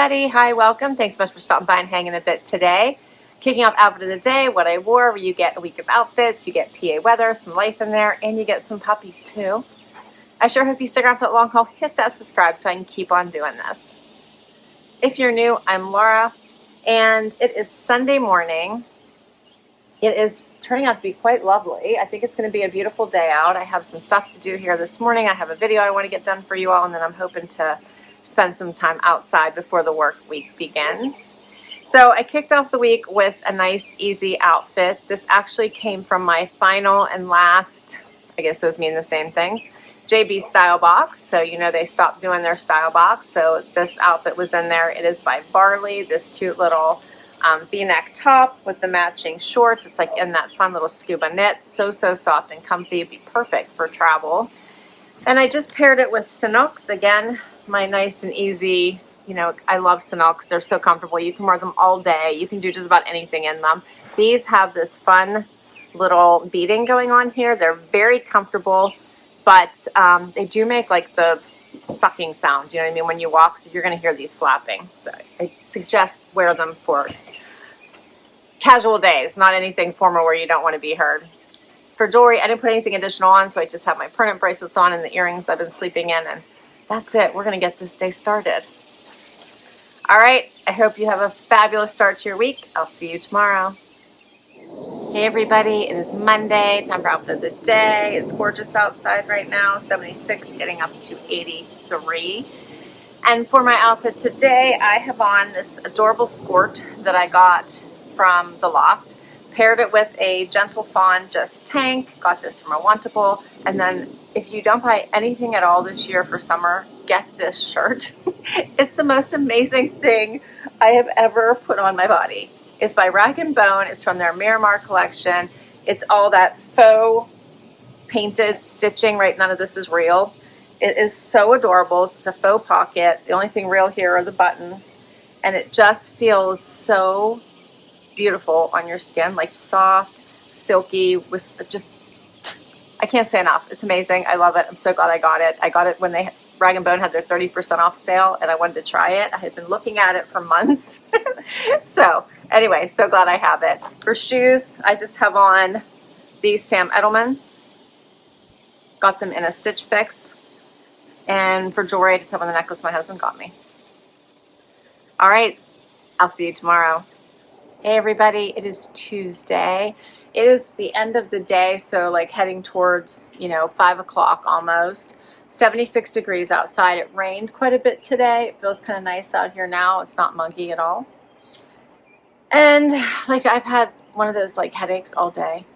everybody. Hi, welcome. Thanks so much for stopping by and hanging a bit today. Kicking off outfit of the day, what I wore, where you get a week of outfits, you get PA weather, some life in there, and you get some puppies too. I sure hope you stick around for that long haul. Hit that subscribe so I can keep on doing this. If you're new, I'm Laura, and it is Sunday morning. It is turning out to be quite lovely. I think it's going to be a beautiful day out. I have some stuff to do here this morning. I have a video I want to get done for you all, and then I'm hoping to spend some time outside before the work week begins. So I kicked off the week with a nice, easy outfit. This actually came from my final and last, I guess those mean the same things, JB Stylebox. So you know they stopped doing their Stylebox. So this outfit was in there. It is by Varley, this cute little V-neck top with the matching shorts. It's like in that fun little scuba knit. So soft and comfy. It'd be perfect for travel. And I just paired it with Sanuks. Again, my nice and easy, you know, I love Sanuks. They're so comfortable. You can wear them all day. You can do just about anything in them. These have this fun little beading going on here. They're very comfortable, but they do make like the sucking sound. You know what I mean? When you walk, so you're going to hear these flapping. So I suggest wear them for casual days, not anything formal where you don't want to be heard. For jewelry, I didn't put anything additional on, so I just have my pendant bracelets on and the earrings I've been sleeping in, and that's it. We're going to get this day started. All right. I hope you have a fabulous start to your week. I'll see you tomorrow. Hey, everybody. It is Monday. Time for outfit of the day. It's gorgeous outside right now. 76, getting up to 83. And for my outfit today, I have on this adorable skirt that I got from the loft. Paired it with a gentle fawn just tank. Got this from a Wantable. And then if you don't buy anything at all this year for summer, get this shirt. It's the most amazing thing I have ever put on my body. It's by Rag & Bone. It's from their Miramar collection. It's all that faux painted stitching, right? None of this is real. It is so adorable. It's a faux pocket. The only thing real here are the buttons. And it just feels so beautiful on your skin, like soft, silky, with just, I can't say enough. It's amazing. I love it. I'm so glad I got it. I got it when Rag & Bone had their 30% off sale, and I wanted to try it. I had been looking at it for months. So anyway, so glad I have it. For shoes, I just have on these Sam Edelman. Got them in a Stitch Fix. And for jewelry, I just have on the necklace my husband got me. All right. I'll see you tomorrow. Hey everybody, it is Tuesday. It is the end of the day, so like heading towards, 5 o'clock almost. 76 degrees outside. It rained quite a bit today. It feels kind of nice out here now. It's not muggy at all. And like I've had one of those like headaches all day.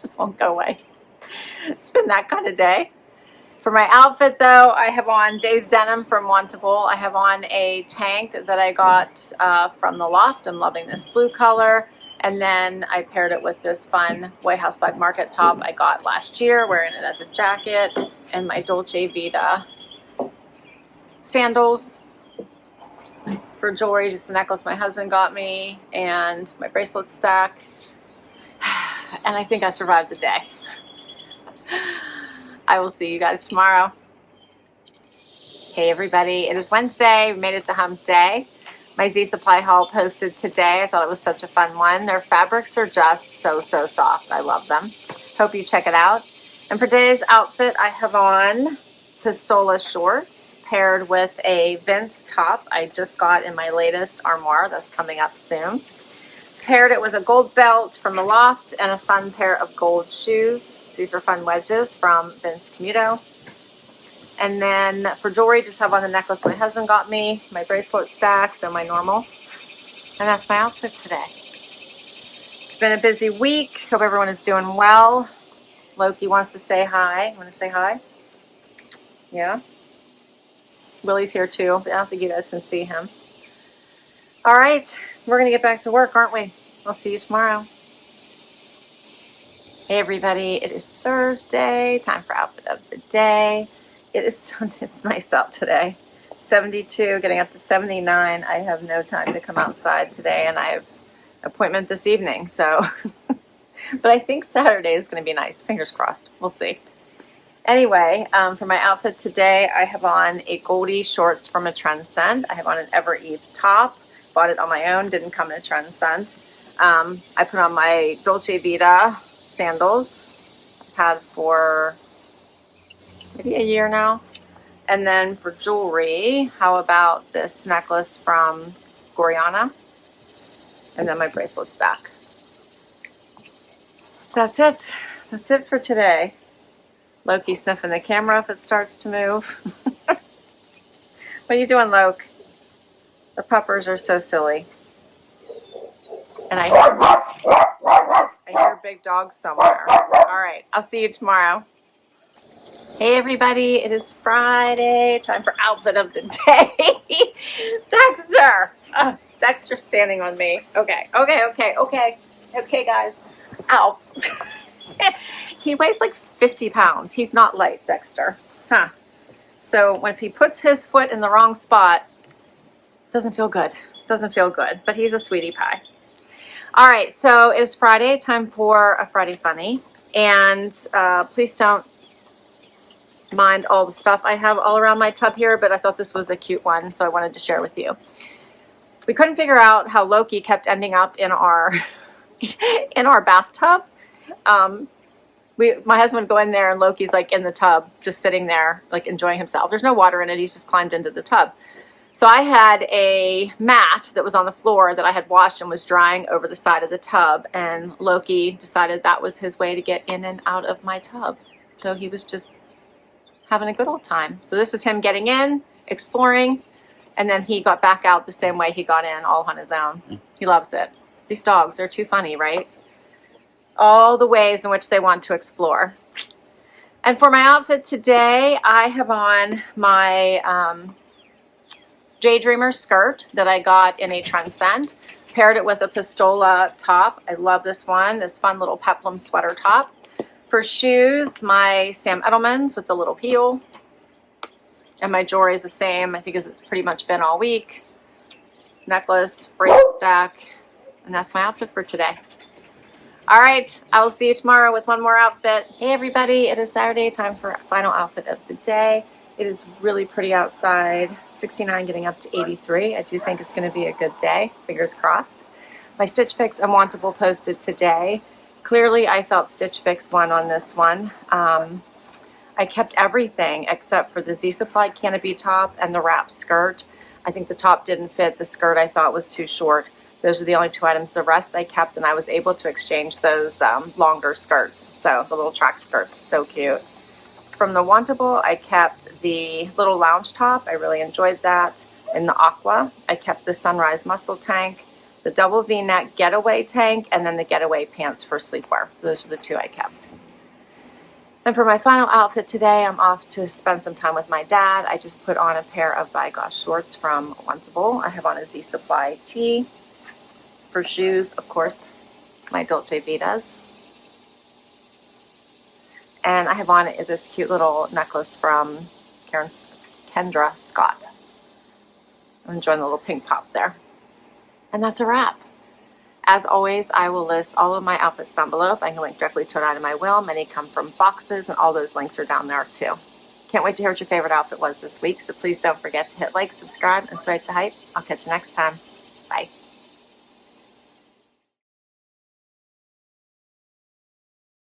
Just won't go away. It's been that kind of day. For my outfit, though, I have on Daze denim from Wantable. I have on a tank that I got from the loft. I'm loving this blue color. And then I paired it with this fun White House Black Market top I got last year, wearing it as a jacket, and my Dolce Vita sandals. For jewelry, just a necklace my husband got me, and my bracelet stack. And I think I survived the day. I will see you guys tomorrow. Hey everybody, it is Wednesday. We made it to hump day. My Z Supply haul posted today. I thought it was such a fun one. Their fabrics are just so soft. I love them. Hope you check it out. And for today's outfit, I have on Pistola shorts paired with a Vince top I just got in my latest Armoire that's coming up soon. Paired it with a gold belt from the loft and a fun pair of gold shoes. These are fun wedges from Vince Commuto. And then for jewelry, just have on the necklace my husband got me, my bracelet stack, so my normal. And that's my outfit today. It's been a busy week. Hope everyone is doing well. Loki wants to say hi. Want to say hi? Yeah. Willie's here too, but I don't think you guys can see him. All right. We're going to get back to work, aren't we? I'll see you tomorrow. Hey everybody, it is Thursday, time for outfit of the day. It's nice out today. 72, getting up to 79. I have no time to come outside today, and I have an appointment this evening, so. But I think Saturday is going to be nice. Fingers crossed. We'll see. Anyway, for my outfit today, I have on a Goldie shorts from a Trendsend. I have on an Evereve top. Bought it on my own, didn't come in a Trendsend. I put on my Dolce Vita sandals. I've had for maybe a year now. And then for jewelry, how about this necklace from Goriana? And then my bracelet stack. That's it. That's it for today. Loki sniffing the camera if it starts to move. What are you doing, Loki? The puppers are so silly. And I hear big dogs somewhere. All right, I'll see you tomorrow. Hey everybody, it is Friday. Time for outfit of the day. Dexter! Dexter's standing on me. Okay guys. Ow. He weighs like 50 pounds. He's not light, Dexter. Huh. So when he puts his foot in the wrong spot, doesn't feel good. Doesn't feel good, but he's a sweetie pie. All right, so it is Friday, time for a Friday Funny. And please don't mind all the stuff I have all around my tub here, but I thought this was a cute one, so I wanted to share with you. We couldn't figure out how Loki kept ending up in our in our bathtub. My husband would go in there and Loki's like in the tub, just sitting there, like enjoying himself. There's no water in it. He's just climbed into the tub. So I had a mat that was on the floor that I had washed and was drying over the side of the tub. And Loki decided that was his way to get in and out of my tub. So he was just having a good old time. So this is him getting in, exploring, and then he got back out the same way he got in, all on his own. He loves it. These dogs, they're too funny, right? All the ways in which they want to explore. And for my outfit today, I have on my Daydreamer skirt that I got in a Trendsend. Paired it with a Pistola top. I love this one, this fun little peplum sweater top. For shoes, my Sam Edelman's with the little heel. And my jewelry is the same, I think, as it's pretty much been all week. Necklace, bracelet stack, and that's my outfit for today. All right, I will see you tomorrow with one more outfit. Hey everybody, it is Saturday, time for final outfit of the day. It is really pretty outside, 69 getting up to 83. I do think it's gonna be a good day, fingers crossed. My Stitch Fix Unwantable posted today. Clearly I felt Stitch Fix won on this one. I kept everything except for the Z Supply canopy top and the wrap skirt. I think the top didn't fit, the skirt I thought was too short. Those are the only two items. The rest I kept, and I was able to exchange those longer skirts. So the little track skirts, so cute. From the Wantable, I kept the little lounge top. I really enjoyed that. In the aqua, I kept the Sunrise muscle tank, the double V-neck getaway tank, and then the getaway pants for sleepwear. Those are the two I kept. And for my final outfit today, I'm off to spend some time with my dad. I just put on a pair of Vigoss shorts from Wantable. I have on a Z Supply tee. For shoes, of course, my Dolce Vitas. And I have on this cute little necklace from Kendra Scott. I'm enjoying the little pink pop there. And that's a wrap. As always, I will list all of my outfits down below. If I can link directly to an item, I will. Many come from boxes, and all those links are down there too. Can't wait to hear what your favorite outfit was this week, so please don't forget to hit like, subscribe, and strike the hype. I'll catch you next time. Bye.